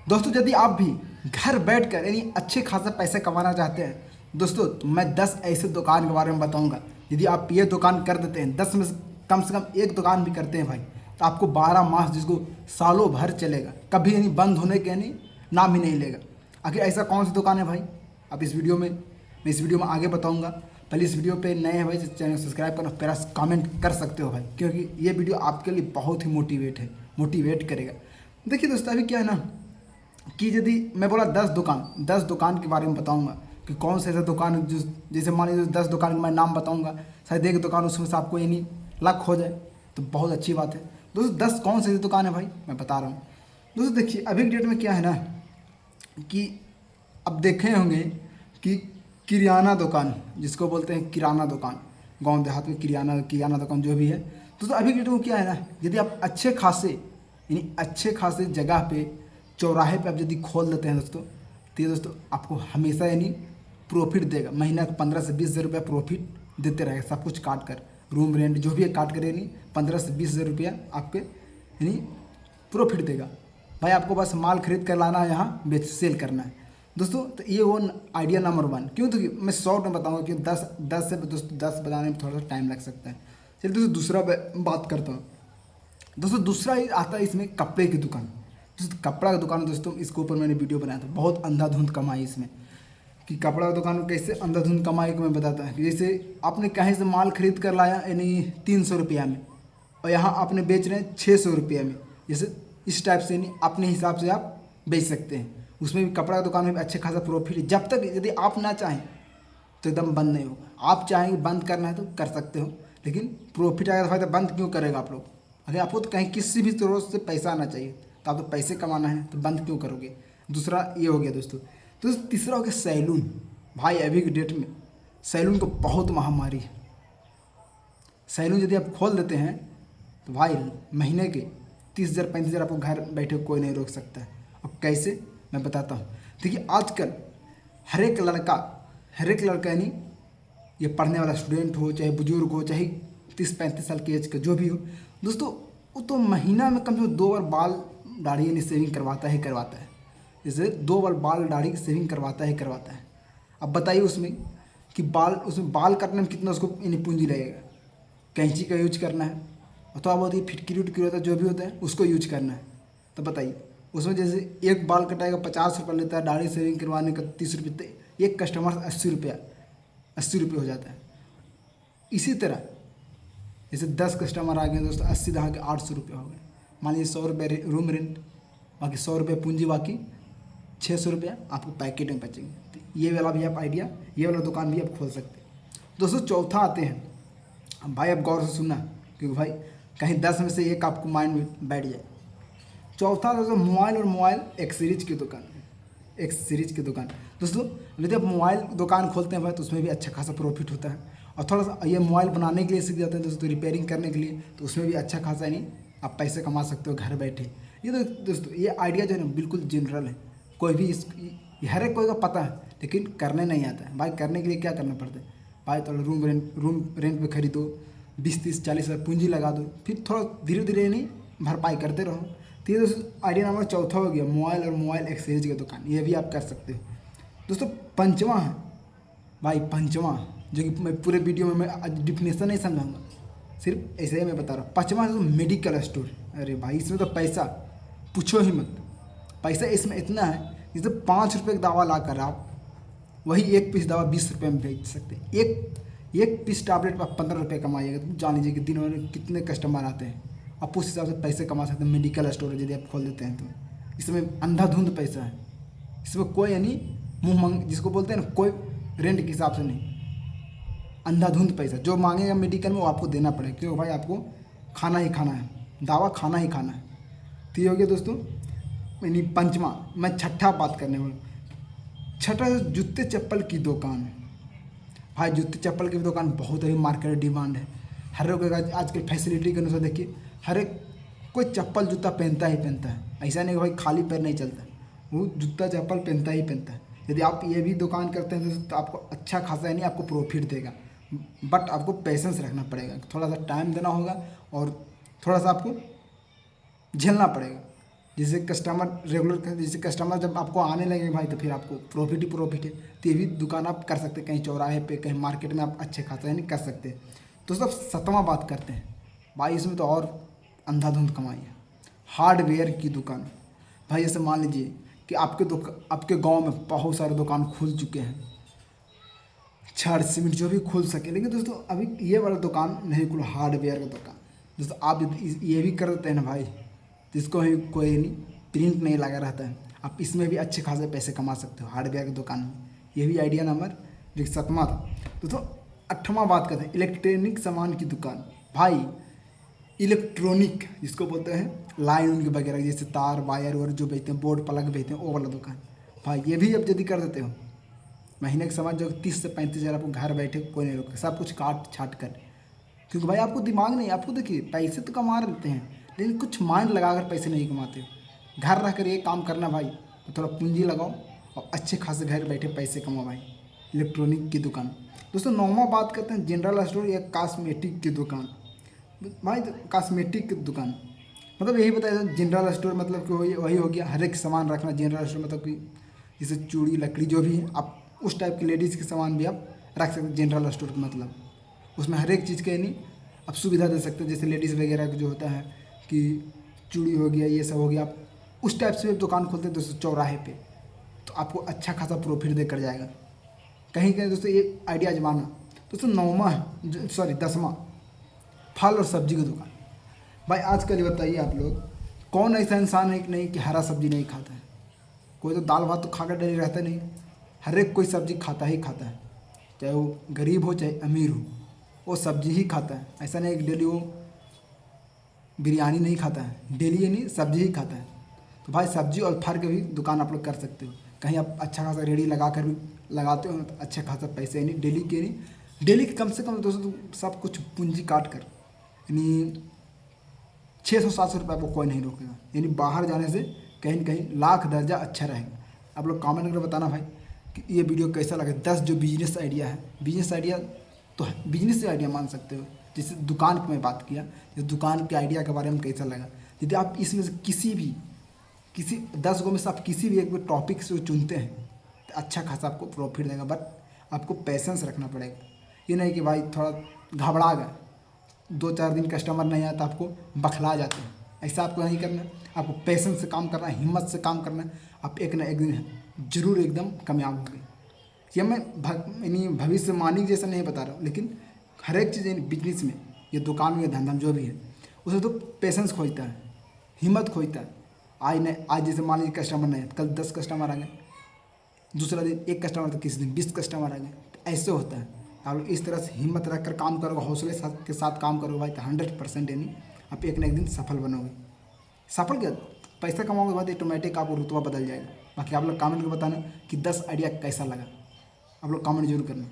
दोस्तों यदि आप भी घर बैठकर यानी अच्छे खासे पैसे कमाना चाहते हैं दोस्तों, तो मैं 10 ऐसे दुकान के बारे में बताऊंगा। यदि आप ये दुकान कर देते हैं, 10 में से कम एक दुकान भी करते हैं भाई, तो आपको 12 मास, जिसको सालों भर चलेगा, कभी यानी बंद होने के यानी नाम ही नहीं लेगा। आखिर ऐसा कौन सी दुकान है भाई, आप इस वीडियो में आगे बताऊंगा। पहले इस वीडियो पे नए हैं भाई, चैनल सब्सक्राइब करना, प्यारा कमेंट कर सकते हो भाई, क्योंकि ये वीडियो आपके लिए बहुत ही मोटिवेट करेगा। देखिए दोस्तों, अभी क्या है ना कि यदि मैं बोला 10 दुकान के बारे में बताऊंगा कि कौन से ऐसा दुकान है जिस जैसे मान लीजिए 10 दुकान का मैं नाम बताऊंगा, शायद एक दुकान उसमें से आपको यानी लक हो जाए तो बहुत अच्छी बात है। दोस्तों 10 कौन सी दुकान है भाई, मैं बता रहा हूँ। दोस्तों देखिए, अभी के डेट में क्या है ना कि अब देखे होंगे कि किराना दुकान, जिसको बोलते हैं किराना दुकान, गांव देहात में किराना दुकान जो भी है। तो अभी के डेट में क्या है ना, यदि आप अच्छे खासे जगह पे, चौराहे पे आप यदि खोल देते हैं दोस्तों, तो ये दोस्तों आपको हमेशा यानी प्रॉफिट देगा। महीना का 15 से 20 हज़ार रुपया प्रॉफिट देते रहेगा, सब कुछ काट कर, रूम रेंट जो भी है काट कर, यानी 15 से 20 हज़ार रुपया आपके यानी प्रॉफिट देगा। भाई आपको बस माल खरीद कर लाना है, यहाँ बेच सेल करना है दोस्तों। तो ये वो आइडिया नंबर 1। क्यों, तो मैं शॉर्ट में बताऊंगा कि 10 से दोस्तों 10 बताने में थोड़ा सा टाइम लग सकता है। चलिए दोस्तों दूसरा बात करता हूँ। दोस्तों दूसरा ही आता है इसमें कपड़े की दुकान। दोस्तों कपड़ा का दुकान दोस्तों, इसके ऊपर मैंने वीडियो बनाया था, बहुत अंधाधुंध कमाई इसमें। कि कपड़ा का दुकान में कैसे अंधाधुंध कमाई को मैं बताता हूँ। जैसे आपने कहीं से माल खरीद कर लाया यानी 300 रुपया में, और यहाँ आपने बेच रहे हैं 600 रुपया में, जैसे इस टाइप से यानी अपने हिसाब से आप बेच सकते हैं। उसमें भी कपड़ा दुकान में भी अच्छे खासा प्रॉफिट है। जब तक यदि आप ना चाहें तो एकदम बंद नहीं होगा। आप चाहेंगे बंद करना है तो कर सकते हो, लेकिन प्रॉफिट आएगा तो बंद क्यों करेगा आप लोग। अगर आपको तो कहीं किसी भी स्रोत से पैसा आना चाहिए, तो आप तो पैसे कमाना है, तो बंद क्यों करोगे। दूसरा ये हो गया दोस्तों। तो तीसरा हो गया सैलून। भाई अभी की डेट में सैलून को बहुत महामारी है। सैलून यदि आप खोल देते हैं तो भाई महीने के 30 हज़ार 35 हज़ार आपको घर बैठे कोई नहीं रोक सकता है। अब कैसे, मैं बताता हूँ। देखिए आजकल हर एक लड़का यानी ये पढ़ने वाला स्टूडेंट हो, चाहे बुजुर्ग हो, चाहे 30-35 साल की एज का जो भी हो दोस्तों, वो तो महीना में कम से कम 2 बार बाल दाढ़ी यानी सेविंग करवाता है। जैसे 2 बार बाल दाढ़ी की सेविंग करवाता है। अब बताइए उसमें बाल काटने में कितना उसको यानी पूंजी लगेगा। कैंची का यूज करना है, और तो बहुत ही फिटकिरी उटकिरी होता है जो भी होता है उसको यूज करना है। तो बताइए उसमें जैसे एक बाल कटाएगा 50 रुपये लेता है, दाढ़ी सेविंग करवाने का 30 रुपये, तो एक कस्टमर 80 रुपये हो जाता है। इसी तरह जैसे 10 कस्टमर आ गए दोस्तों, 80 दहा के 800 रुपये हो गए। मान लीजिए 100 रुपये रूम रेंट, बाकी 100 रुपये पूंजी, बाकी 600 रुपया आपको पैकेट में बचेंगे। तो ये वाला भी आप आइडिया, ये वाला दुकान भी आप खोल सकते हैं दोस्तों। चौथा आते हैं, अब भाई आप गौर से सुनना, क्योंकि भाई कहीं 10 में से एक आपको माइंड में बैठ जाए। चौथा दोस्तों मोबाइल एक्सेसरीज की दुकान। दोस्तों यदि आप मोबाइल दुकान खोलते हैं भाई, तो उसमें भी अच्छा खासा प्रॉफिट होता है। और थोड़ा सा ये मोबाइल बनाने के लिए सीख जाते हैं दोस्तों, रिपेयरिंग करने के लिए, तो उसमें भी अच्छा खासा यानी आप पैसे कमा सकते हो घर बैठे। ये तो दोस्तों ये आइडिया जो है ना बिल्कुल जनरल है, कोई भी हर एक कोई का पता है, लेकिन करने नहीं आता है। भाई करने के लिए क्या करना पड़ता है भाई, थोड़ा रूम रेंट पे खरीदो, 20-30-40 हज़ार पूंजी लगा दो, फिर थोड़ा धीरे धीरे नहीं भरपाई करते रहो। तो ये दोस्तों आइडिया नंबर चौथा हो गया, मोबाइल एक्सचेंज की दुकान, ये भी आप कर सकते हो दोस्तों। पंचवा है भाई, जो कि मैं पूरे वीडियो में मैं डिफिनेशन नहीं समझाऊंगा, सिर्फ ऐसे ही मैं बता रहा हूँ। पाँचवा है तो मेडिकल स्टोर। अरे भाई इसमें तो पैसा पूछो ही मत। पैसा इसमें इतना है, जैसे 5 रुपये का दवा ला कर आप वही एक पीस दवा 20 रुपये में बेच सकते हैं। एक पीस टैबलेट पर आप 15 रुपये कमाइएगा, तो जान लीजिए कि दिन भर में कितने कस्टमर आते हैं। आप उस हिसाब से पैसे कमा सकते हैं। मेडिकल स्टोर यदि आप खोल देते हैं तो इसमें अंधाधुंध पैसा है। इसमें कोई यानी जिसको बोलते हैं ना, कोई रेंट के हिसाब से नहीं, अंधाधुंध पैसा। जो मांगेगा मेडिकल में वो आपको देना पड़ेगा, क्योंकि भाई आपको खाना ही खाना है, दवा खाना ही खाना है। तो ये हो गया दोस्तों यानी पंचमा। मैं छठा बात करने वाला। छठा जूते चप्पल की दुकान। भाई जूते चप्पल की दुकान बहुत ही मार्केट डिमांड है। हर एक आजकल फैसिलिटी के अनुसार देखिए, हर एक कोई चप्पल जूता पहनता ही पहनता है। ऐसा नहीं कि भाई खाली पैर नहीं चलता, वो जूता चप्पल पहनता ही पहनता है। यदि आप ये भी दुकान करते हैं तो आपको अच्छा खासा यानी आपको प्रॉफिट देगा, बट आपको पेशेंस रखना पड़ेगा, थोड़ा सा टाइम देना होगा और थोड़ा सा आपको झेलना पड़ेगा। जैसे कस्टमर रेगुलर, जैसे कस्टमर जब आपको आने लगे भाई तो फिर आपको प्रॉफिट ही प्रॉफिट है। तो ये भी दुकान आप कर सकते हैं, कहीं चौराहे पे, कहीं मार्केट में आप अच्छे खासा यानी कर सकते हैं। तो सब 7वां बात करते हैं भाई, इसमें तो और अंधाधुंध कमाई है। हार्डवेयर की दुकान भाई, जैसे मान लीजिए कि आपके गांव में बहुत सारे दुकान खुल चुके हैं, छड़ सीमेंट जो भी खुल सके, लेकिन दोस्तों अभी ये वाला दुकान नहीं खुला, हार्डवेयर का दुकान। दोस्तों आप ये भी कर देते हैं ना भाई, जिसको ही कोई नहीं प्रिंट नहीं लगा रहता है, आप इसमें भी अच्छे खासे पैसे कमा सकते हो हार्डवेयर की दुकान में। ये भी आइडिया नंबर जो 7वां था। दोस्तों 8वां बात करते हैं इलेक्ट्रॉनिक सामान की दुकान। भाई इलेक्ट्रॉनिक जिसको बोलते हैं लाइन उनके वगैरह, जैसे तार वायर और जो बेचते हैं, बोर्ड प्लग बेचते हैं, वो वाला दुकान भाई, ये भी अब यदि कर देते हो, महीने के समाज जो 30 से 35 हज़ार आपको घर बैठे कोई नहीं रोके, सब कुछ काट छाट कर। क्योंकि भाई आपको दिमाग नहीं, आपको देखिए पैसे तो कमा लेते हैं लेकिन कुछ माइंड लगाकर पैसे नहीं कमाते। घर रह कर ये काम करना भाई, तो थोड़ा पूंजी लगाओ और अच्छे खासे घर बैठे पैसे कमाओ भाई। इलेक्ट्रॉनिक की दुकान। दोस्तों 9वां बात करते हैं जनरल स्टोर या कॉस्मेटिक की दुकान। भाई कॉस्मेटिक की दुकान मतलब यही बताया, जनरल स्टोर मतलब कि वही हो गया, हर एक सामान रखना। जनरल स्टोर मतलब कि जैसे चूड़ी लकड़ी जो भी है, आप उस टाइप के लेडीज़ के सामान भी आप रख सकते हैं जनरल स्टोर का मतलब। उसमें हर एक चीज़ के नहीं आप सुविधा दे सकते हैं, जैसे लेडीज़ वगैरह का जो होता है कि चूड़ी हो गया, ये सब हो गया, आप उस टाइप से दुकान खोलते हैं दोस्तों चौराहे पे, तो आपको अच्छा खासा प्रॉफिट देकर जाएगा। कहीं कहीं दोस्तों ये आइडिया आजमाना। दोस्तों 10वां फल और सब्जी की दुकान। भाई आजकल ये बताइए आप लोग, कौन ऐसा इंसान है कि नहीं कि हरा सब्जी नहीं खाता है? कोई तो दाल भात तो खाकर डेली रहता नहीं, हर एक कोई सब्जी खाता ही खाता है, चाहे वो गरीब हो चाहे अमीर हो, वो सब्जी ही खाता है। ऐसा नहीं कि डेली वो बिरयानी नहीं खाता है, डेली ये नहीं सब्जी ही खाता है। तो भाई सब्जी और फल की भी दुकान आप लोग कर सकते हो। कहीं आप अच्छा खासा रेडी लगा कर भी लगाते हो तो अच्छा खासा पैसे नहीं, डेली के कम से कम दोस्तों सब कुछ पूंजी काट कर यानी 600-700 रुपये आपको कोई नहीं रोकेगा। यानी बाहर जाने से कहीं न कहीं लाख दर्जा अच्छा रहेगा। आप लोग कमेंट करके बताना भाई कि ये वीडियो कैसा लगे। 10 जो बिजनेस आइडिया है, बिजनेस आइडिया तो बिजनेस से आइडिया मान सकते हो। जैसे दुकान की मैं बात किया, जैसे दुकान के आइडिया के बारे में कैसा लगा। यदि आप इसमें से किसी 10 गो में से आप किसी भी एक टॉपिक से चुनते हैं तो अच्छा खासा आपको प्रॉफिट देगा, बट आपको पैसेंस रखना पड़ेगा। ये नहीं कि भाई थोड़ा घबरा गए, 2-4 दिन कस्टमर नहीं आता आपको बखला जाते हैं, ऐसा आपको नहीं करना है। आपको पैसेंस से काम करना है, हिम्मत से काम करना है। आप एक ना एक दिन जरूर एकदम कामयाब होंगे। ये मैं यानी भविष्यवाणी जैसा नहीं बता रहा हूँ, लेकिन हर एक चीज़ यानी बिजनेस में, ये दुकान में, धंधा में जो भी है, उसे तो पेशेंस खोजता है, हिम्मत खोजता है। आज जैसे मान लीजिए कस्टमर नहीं है, कल 10 कस्टमर आ गए, दूसरा दिन 1 कस्टमर, तो किसी दिन 20 कस्टमर आ गए, तो ऐसे होता है। आप लोग इस तरह से हिम्मत रख कर काम करोगे, हौसले के साथ काम करोगे भाई, तो 100% यानी आप एक ना एक दिन सफल बनोगे। सफल क्या, पैसा कमाओगे बाद ऑटोमेटिक आपको रुतबा बदल जाएगा। बाकी आप लोग कमेंट में बताना कि 10 आइडिया कैसा लगा, आप लोग कमेंट जरूर करना।